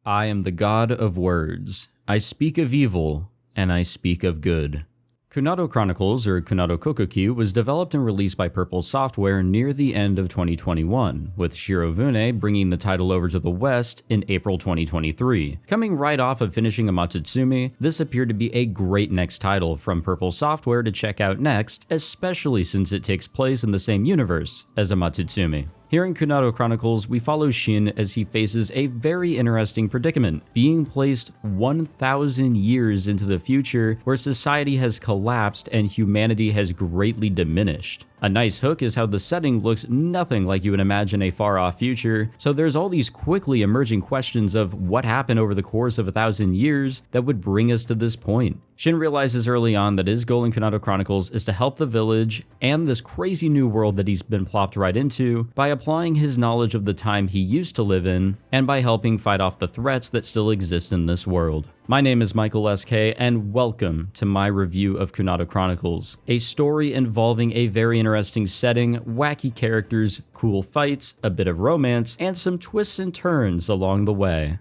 I am the god of words. I speak of evil, and I speak of good. Kunado Chronicles, or Kunado Kokuki, was developed and released by Purple Software near the end of 2021, with Shirofune bringing the title over to the West in April 2023. Coming right off of finishing Amatsutsumi, this appeared to be a great next title from Purple Software to check out next, especially since it takes place in the same universe as Amatsutsumi. Here in Kunado Chronicles, we follow Shin as he faces a very interesting predicament, being placed 1,000 years into the future where society has collapsed and humanity has greatly diminished. A nice hook is how the setting looks nothing like you would imagine a far-off future, so there's all these quickly emerging questions of what happened over the course of 1,000 years that would bring us to this point. Shin realizes early on that his goal in Kunado Chronicles is to help the village and this crazy new world that he's been plopped right into by applying his knowledge of the time he used to live in and by helping fight off the threats that still exist in this world. My name is Michael SK, and welcome to my review of Kunado Chronicles, a story involving a very interesting setting, wacky characters, cool fights, a bit of romance, and some twists and turns along the way.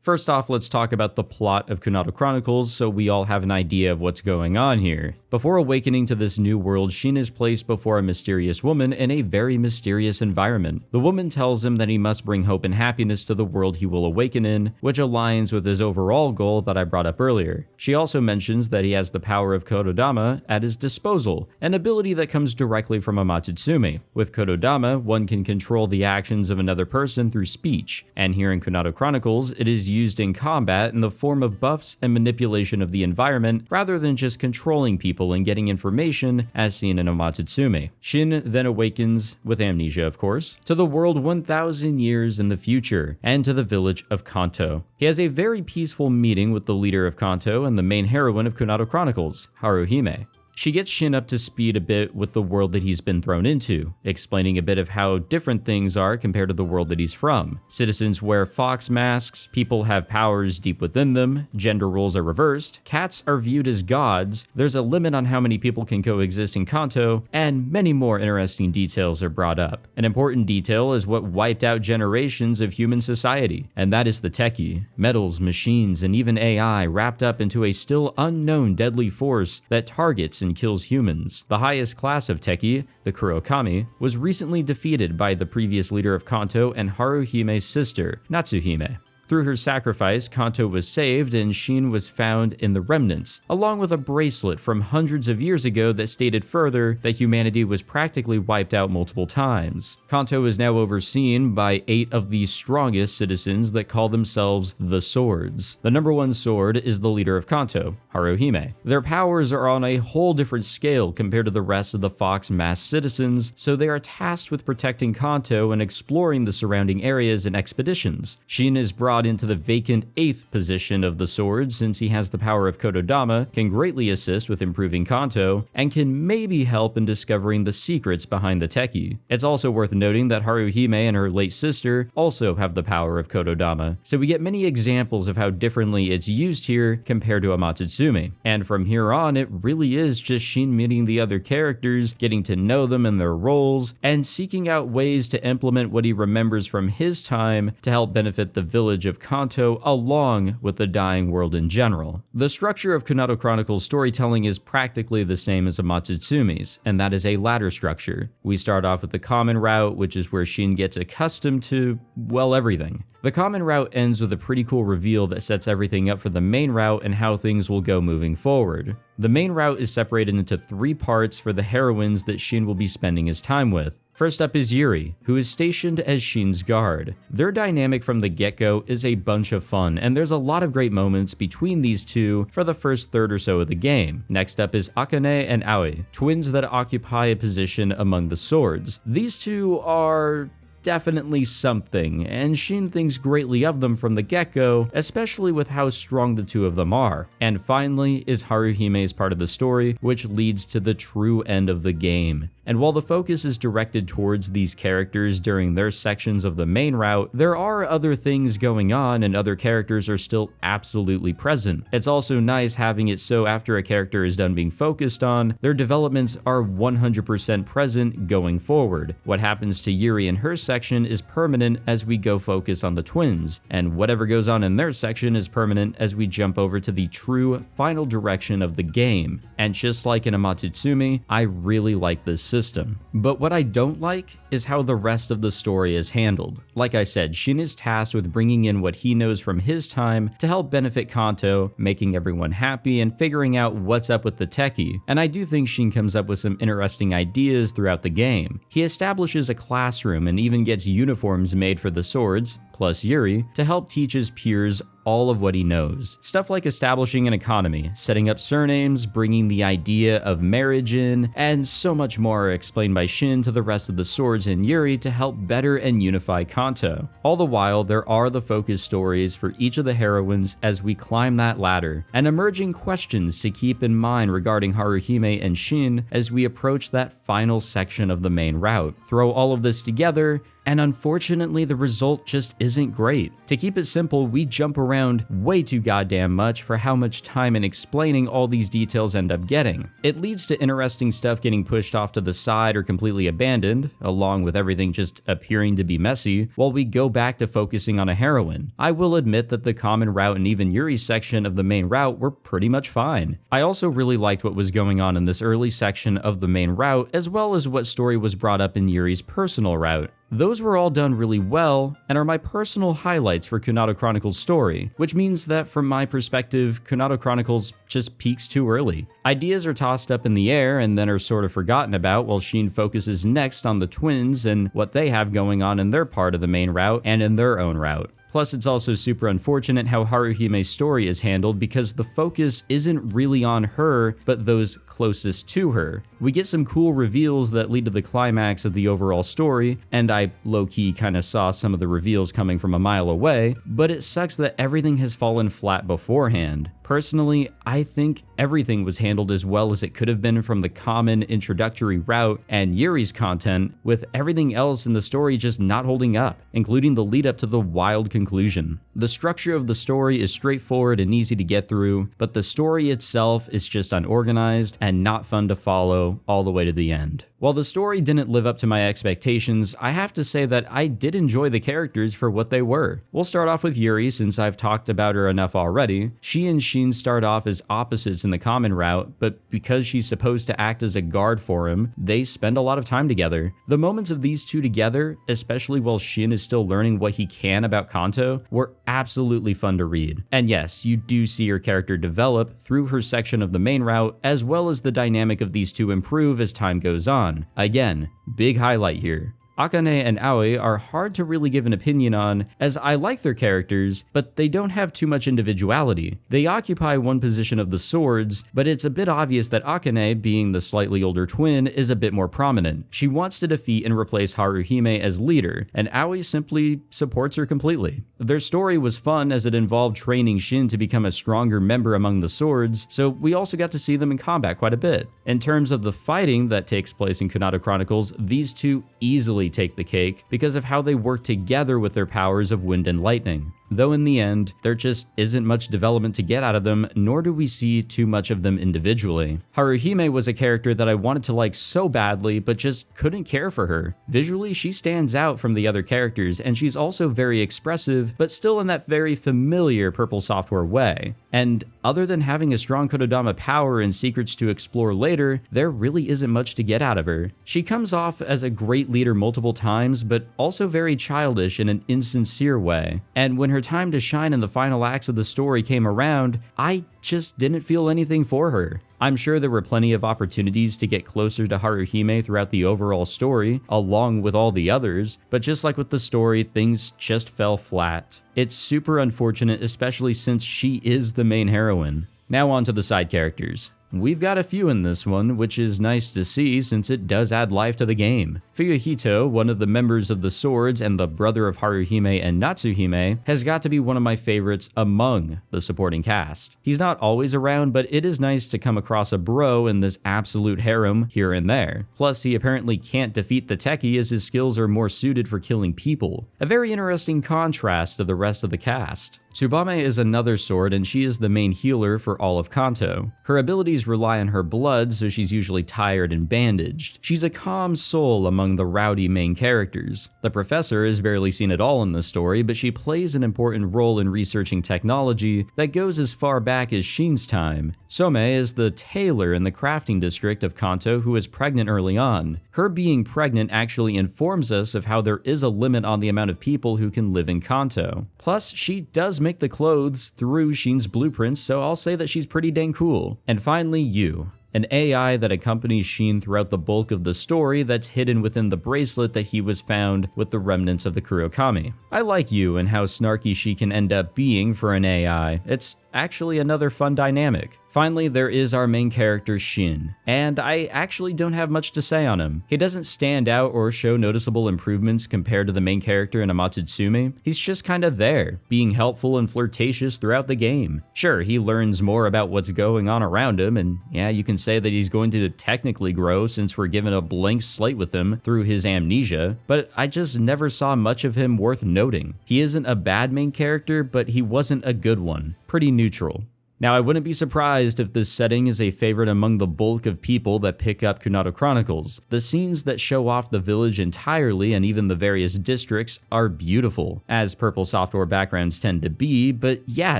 First off, let's talk about the plot of Kunado Chronicles so we all have an idea of what's going on here. Before awakening to this new world, Shin is placed before a mysterious woman in a very mysterious environment. The woman tells him that he must bring hope and happiness to the world he will awaken in, which aligns with his overall goal that I brought up earlier. She also mentions that he has the power of Kododama at his disposal, an ability that comes directly from Amatsutsumi. With Kododama, one can control the actions of another person through speech, and here in Kunado Chronicles, it is used in combat in the form of buffs and manipulation of the environment rather than just controlling people and getting information as seen in Amatsutsumi. Shin then awakens, with amnesia of course, to the world 1,000 years in the future and to the village of Kanto. He has a very peaceful meeting with the leader of Kanto and the main heroine of Kunado Chronicles, Haruhime. She gets Shin up to speed a bit with the world that he's been thrown into, explaining a bit of how different things are compared to the world that he's from. Citizens wear fox masks, people have powers deep within them, gender roles are reversed, cats are viewed as gods, there's a limit on how many people can coexist in Kanto, and many more interesting details are brought up. An important detail is what wiped out generations of human society, and that is the Tekki, metals, machines, and even AI wrapped up into a still unknown deadly force that targets and kills humans. The highest class of Tekki, the Kurokami, was recently defeated by the previous leader of Kanto and Haruhime's sister, Natsuhime. Through her sacrifice, Kanto was saved and Shin was found in the remnants, along with a bracelet from hundreds of years ago that stated further that humanity was practically wiped out multiple times. Kanto is now overseen by 8 of the strongest citizens that call themselves the Swords. The number 1 sword is the leader of Kanto, Haruhime. Their powers are on a whole different scale compared to the rest of the Fox masked citizens, so they are tasked with protecting Kanto and exploring the surrounding areas in expeditions. Shin is brought into the vacant 8th position of the sword since he has the power of Kododama, can greatly assist with improving Kanto, and can maybe help in discovering the secrets behind the Tekki. It's also worth noting that Haruhime and her late sister also have the power of Kododama, so we get many examples of how differently it's used here compared to Amatsutsumi. And from here on, it really is just Shin meeting the other characters, getting to know them and their roles, and seeking out ways to implement what he remembers from his time to help benefit the village of Kanto along with the dying world in general. The structure of Kunado Chronicles storytelling is practically the same as Amatsutsumi's, and that is a ladder structure. We start off with the common route, which is where Shin gets accustomed to, well, everything. The common route ends with a pretty cool reveal that sets everything up for the main route and how things will go moving forward. The main route is separated into 3 parts for the heroines that Shin will be spending his time with. First up is Yuri, who is stationed as Shin's guard. Their dynamic from the get-go is a bunch of fun, and there's a lot of great moments between these two for the first third or so of the game. Next up is Akane and Aoi, twins that occupy a position among the swords. These two are definitely something, and Shin thinks greatly of them from the get-go, especially with how strong the two of them are. And finally is Haruhime's part of the story, which leads to the true end of the game. and while the focus is directed towards these characters during their sections of the main route, there are other things going on and other characters are still absolutely present. It's also nice having it so after a character is done being focused on, their developments are 100% present going forward. What happens to Yuri in her section is permanent as we go focus on the twins, and whatever goes on in their section is permanent as we jump over to the true final direction of the game. And just like in a Natsuhime, I really like this system. But what I don't like is how the rest of the story is handled. Like I said, Shin is tasked with bringing in what he knows from his time to help benefit Kanto, making everyone happy and figuring out what's up with the Tekki. And I do think Shin comes up with some interesting ideas throughout the game. He establishes a classroom and even gets uniforms made for the swords, plus Yuri, to help teach his peers all of what he knows. Stuff like establishing an economy, setting up surnames, bringing the idea of marriage in, and so much more are explained by Shin to the rest of the swords and Yuri to help better and unify Kanto. All the while, there are the focus stories for each of the heroines as we climb that ladder, and emerging questions to keep in mind regarding Haruhime and Shin as we approach that final section of the main route. Throw all of this together, and unfortunately the result just isn't great. To keep it simple, we jump around way too goddamn much for how much time and explaining all these details end up getting. It leads to interesting stuff getting pushed off to the side or completely abandoned, along with everything just appearing to be messy, while we go back to focusing on a heroine. I will admit that the common route and even Yuri's section of the main route were pretty much fine. I also really liked what was going on in this early section of the main route, as well as what story was brought up in Yuri's personal route. Those were all done really well and are my personal highlights for Kunado Chronicles' story, which means that from my perspective, Kunado Chronicles just peaks too early. Ideas are tossed up in the air and then are sort of forgotten about while Shin focuses next on the twins and what they have going on in their part of the main route and in their own route. Plus, it's also super unfortunate how Haruhime's story is handled because the focus isn't really on her, but those closest to her. We get some cool reveals that lead to the climax of the overall story, and I low-key kinda saw some of the reveals coming from a mile away, but it sucks that everything has fallen flat beforehand. Personally, I think everything was handled as well as it could have been from the common introductory route and Yuri's content, with everything else in the story just not holding up, including the lead up to the wild conclusion. The structure of the story is straightforward and easy to get through, but the story itself is just unorganized and not fun to follow all the way to the end. While the story didn't live up to my expectations, I have to say that I did enjoy the characters for what they were. We'll start off with Yuri since I've talked about her enough already. She and Shin start off as opposites in the common route, but because she's supposed to act as a guard for him, they spend a lot of time together. The moments of these two together, especially while Shin is still learning what he can about Kanto, were absolutely fun to read. And yes, you do see her character develop through her section of the main route, as well as the dynamic of these two improve as time goes on. Again, big highlight here. Akane and Aoi are hard to really give an opinion on, as I like their characters, but they don't have too much individuality. They occupy one position of the swords, but it's a bit obvious that Akane, being the slightly older twin, is a bit more prominent. She wants to defeat and replace Haruhime as leader, and Aoi simply supports her completely. Their story was fun as it involved training Shin to become a stronger member among the swords, so we also got to see them in combat quite a bit. In terms of the fighting that takes place in Kunado Chronicles, these two easily take the cake because of how they work together with their powers of wind and lightning. Though in the end, there just isn't much development to get out of them, nor do we see too much of them individually. Haruhime was a character that I wanted to like so badly, but just couldn't care for her. Visually, she stands out from the other characters, and she's also very expressive, but still in that very familiar Purple Software way. And other than having a strong Kododama power and secrets to explore later, there really isn't much to get out of her. She comes off as a great leader multiple times, but also very childish in an insincere way. And when her time to shine in the final acts of the story came around, I just didn't feel anything for her. I'm sure there were plenty of opportunities to get closer to Haruhime throughout the overall story, along with all the others, but just like with the story, things just fell flat. It's super unfortunate, especially since she is the main heroine. Now on to the side characters. We've got a few in this one, which is nice to see since it does add life to the game. Fuyuhito, one of the members of the Swords and the brother of Haruhime and Natsuhime, has got to be one of my favorites among the supporting cast. He's not always around, but it is nice to come across a bro in this absolute harem here and there. Plus, he apparently can't defeat the Tekki as his skills are more suited for killing people. A very interesting contrast to the rest of the cast. Tsubame is another sword and she is the main healer for all of Kanto. Her abilities rely on her blood, so she's usually tired and bandaged. She's a calm soul among the rowdy main characters. The professor is barely seen at all in the story, but she plays an important role in researching technology that goes as far back as Shin's time. Some is the tailor in the crafting district of Kanto who is pregnant early on. Her being pregnant actually informs us of how there is a limit on the amount of people who can live in Kanto. Plus, she does make the clothes through Shin's blueprints, so I'll say that she's pretty dang cool. And finally, you. An AI that accompanies Shin throughout the bulk of the story that's hidden within the bracelet that he was found with the remnants of the Kurokami. I like you and how snarky she can end up being for an AI. It's actually another fun dynamic. Finally, there is our main character Shin, and I actually don't have much to say on him. He doesn't stand out or show noticeable improvements compared to the main character in Natsuhime. He's just kind of there, being helpful and flirtatious throughout the game. Sure, he learns more about what's going on around him, and yeah, you can say that he's going to technically grow since we're given a blank slate with him through his amnesia, but I just never saw much of him worth noting. He isn't a bad main character, but he wasn't a good one. Pretty neutral. Now, I wouldn't be surprised if this setting is a favorite among the bulk of people that pick up Kunado Chronicles. The scenes that show off the village entirely and even the various districts are beautiful, as Purple Software backgrounds tend to be, but yeah,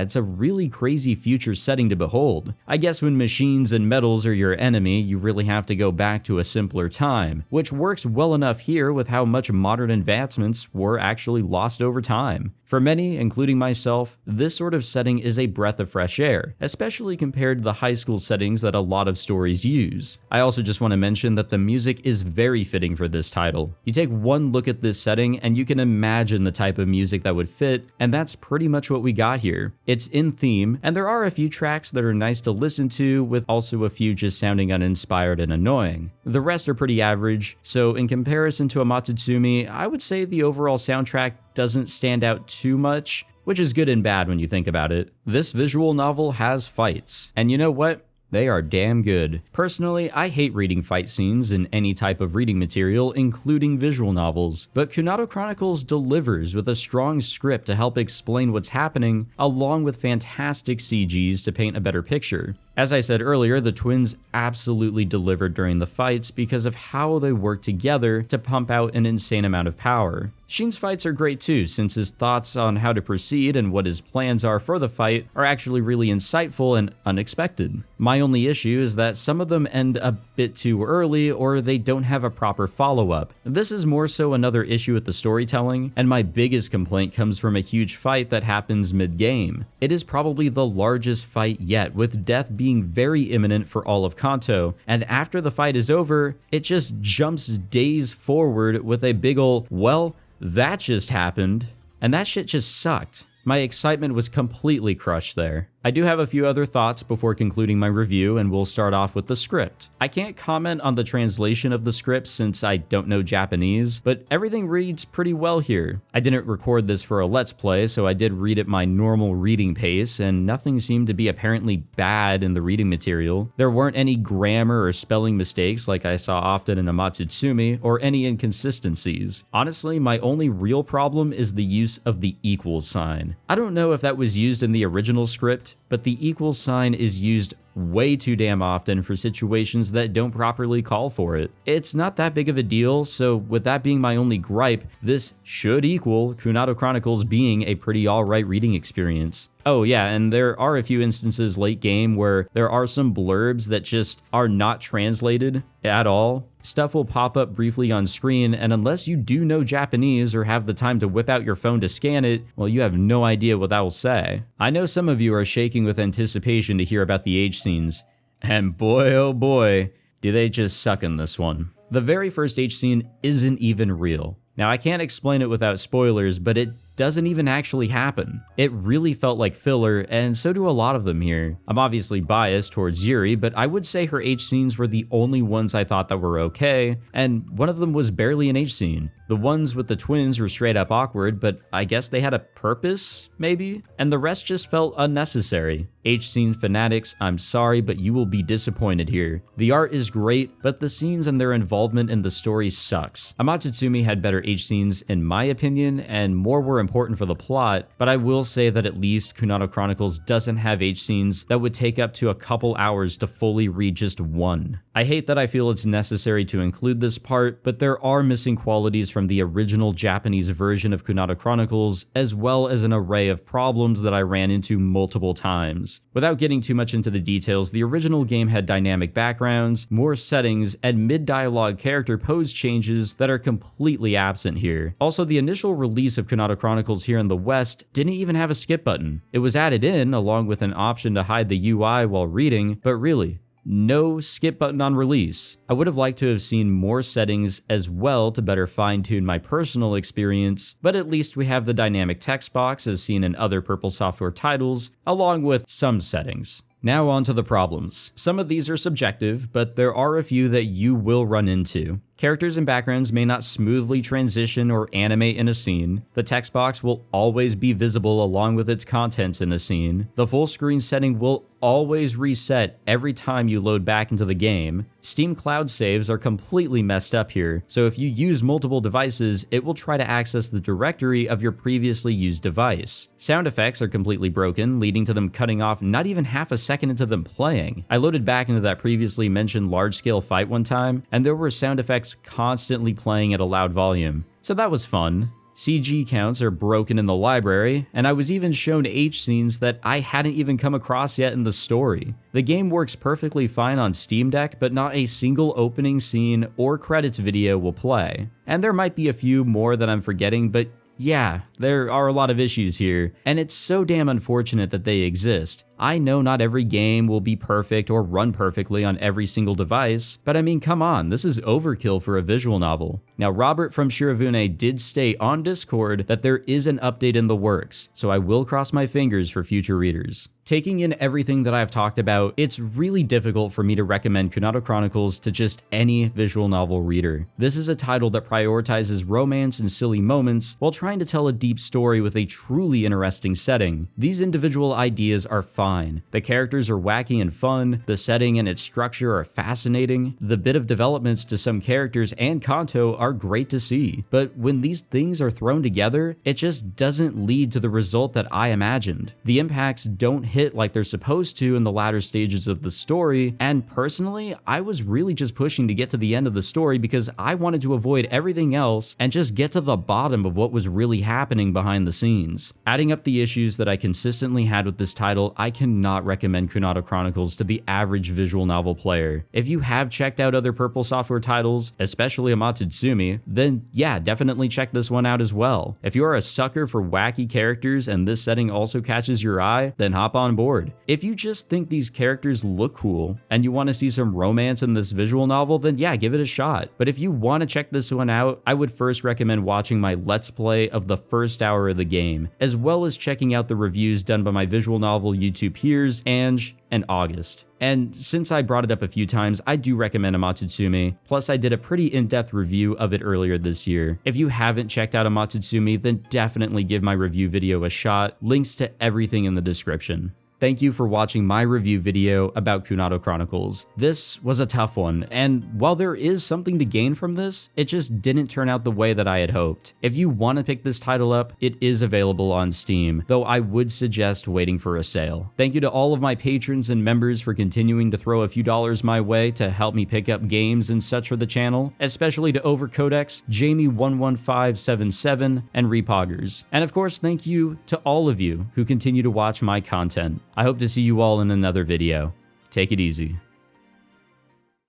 it's a really crazy future setting to behold. I guess when machines and metals are your enemy, you really have to go back to a simpler time, which works well enough here with how much modern advancements were actually lost over time. For many, including myself, this sort of setting is a breath of fresh air, especially compared to the high school settings that a lot of stories use. I also just want to mention that the music is very fitting for this title. You take one look at this setting and you can imagine the type of music that would fit, and that's pretty much what we got here. It's in theme, and there are a few tracks that are nice to listen to, with also a few just sounding uninspired and annoying. The rest are pretty average, so in comparison to Amatsutsumi, I would say the overall soundtrack doesn't stand out too much, which is good and bad when you think about it. This visual novel has fights, and you know what? They are damn good. Personally, I hate reading fight scenes in any type of reading material, including visual novels, but Kunado Chronicles delivers with a strong script to help explain what's happening, along with fantastic CGs to paint a better picture. As I said earlier, the twins absolutely delivered during the fights because of how they work together to pump out an insane amount of power. Shin's fights are great too, since his thoughts on how to proceed and what his plans are for the fight are actually really insightful and unexpected. My only issue is that some of them end a bit too early, or they don't have a proper follow-up. This is more so another issue with the storytelling, and my biggest complaint comes from a huge fight that happens mid-game. It is probably the largest fight yet, with death being very imminent for all of Kanto, and after the fight is over, it just jumps days forward with a big ol', well, that just happened, and that shit just sucked. My excitement was completely crushed there. I do have a few other thoughts before concluding my review, and we'll start off with the script. I can't comment on the translation of the script since I don't know Japanese, but everything reads pretty well here. I didn't record this for a Let's Play, so I did read at my normal reading pace, and nothing seemed to be apparently bad in the reading material. There weren't any grammar or spelling mistakes like I saw often in Amatsutsumi, or any inconsistencies. Honestly, my only real problem is the use of the equals sign. I don't know if that was used in the original script, but the equals sign is used way too damn often for situations that don't properly call for it. It's not that big of a deal, so with that being my only gripe, this should equal Kunado Chronicles being a pretty alright reading experience. Oh yeah, and there are a few instances late game where there are some blurbs that just are not translated at all. Stuff will pop up briefly on screen, and unless you do know Japanese or have the time to whip out your phone to scan it, well, you have no idea what that will say. I know some of you are shaking with anticipation to hear about the age scenes, and boy oh boy, do they just suck in this one. The very first H scene isn't even real. Now, I can't explain it without spoilers, but it doesn't even actually happen. It really felt like filler, and so do a lot of them here. I'm obviously biased towards Yuri, but I would say her H scenes were the only ones I thought that were okay, and one of them was barely an H scene. The ones with the twins were straight up awkward, but I guess they had a purpose, maybe? And the rest just felt unnecessary. H-scene fanatics, I'm sorry, but you will be disappointed here. The art is great, but the scenes and their involvement in the story sucks. Amatsutsumi had better H-scenes in my opinion, and more were important for the plot, but I will say that at least Kunado Chronicles doesn't have H-scenes that would take up to a couple hours to fully read just one. I hate that I feel it's necessary to include this part, but there are missing qualities from the original Japanese version of Kunado Chronicles, as well as an array of problems that I ran into multiple times. Without getting too much into the details, the original game had dynamic backgrounds, more settings, and mid-dialogue character pose changes that are completely absent here. Also, the initial release of Kunado Chronicles here in the West didn't even have a skip button. It was added in, along with an option to hide the UI while reading, but really, no skip button on release. I would have liked to have seen more settings as well to better fine-tune my personal experience, but at least we have the dynamic text box as seen in other Purple Software titles, along with some settings. Now on to the problems. Some of these are subjective, but there are a few that you will run into. Characters and backgrounds may not smoothly transition or animate in a scene. The text box will always be visible along with its contents in a scene. The full screen setting will always reset every time you load back into the game. Steam Cloud saves are completely messed up here, so if you use multiple devices, it will try to access the directory of your previously used device. Sound effects are completely broken, leading to them cutting off not even half a second into them playing. I loaded back into that previously mentioned large-scale fight one time, and there were sound effects constantly playing at a loud volume, so that was fun. CG counts are broken in the library, and I was even shown H scenes that I hadn't even come across yet in the story. The game works perfectly fine on Steam Deck, but not a single opening scene or credits video will play. And there might be a few more that I'm forgetting, but yeah, there are a lot of issues here, and it's so damn unfortunate that they exist. I know not every game will be perfect or run perfectly on every single device, but I mean, come on, this is overkill for a visual novel. Now, Robert from Shirofune did state on Discord that there is an update in the works, so I will cross my fingers for future readers. Taking in everything that I've talked about, it's really difficult for me to recommend Kunado Chronicles to just any visual novel reader. This is a title that prioritizes romance and silly moments while trying to tell a deep story with a truly interesting setting. These individual ideas are fine. The characters are wacky and fun, the setting and its structure are fascinating, the bit of developments to some characters and Kanto are great to see, but when these things are thrown together, it just doesn't lead to the result that I imagined. The impacts don't hit like they're supposed to in the latter stages of the story, and personally, I was really just pushing to get to the end of the story because I wanted to avoid everything else and just get to the bottom of what was really happening behind the scenes. Adding up the issues that I consistently had with this title, I cannot recommend Kunado Chronicles to the average visual novel player. If you have checked out other Purple Software titles, especially Amatsutsumi, then yeah, definitely check this one out as well. If you are a sucker for wacky characters and this setting also catches your eye, then hop on board. If you just think these characters look cool and you want to see some romance in this visual novel, then yeah, give it a shot. But if you want to check this one out, I would first recommend watching my Let's Play of the first hour of the game, as well as checking out the reviews done by my visual novel YouTube peers, Ange and August. And since I brought it up a few times, I do recommend Amatsutsumi, plus I did a pretty in-depth review of it earlier this year. If you haven't checked out Amatsutsumi, then definitely give my review video a shot. Links to everything in the description. Thank you for watching my review video about Kunado Chronicles. This was a tough one, and while there is something to gain from this, it just didn't turn out the way that I had hoped. If you want to pick this title up, it is available on Steam, though I would suggest waiting for a sale. Thank you to all of my patrons and members for continuing to throw a few dollars my way to help me pick up games and such for the channel, especially to Overcodex, Jamie11577, and Repoggers. And of course, thank you to all of you who continue to watch my content. I hope to see you all in another video. Take it easy.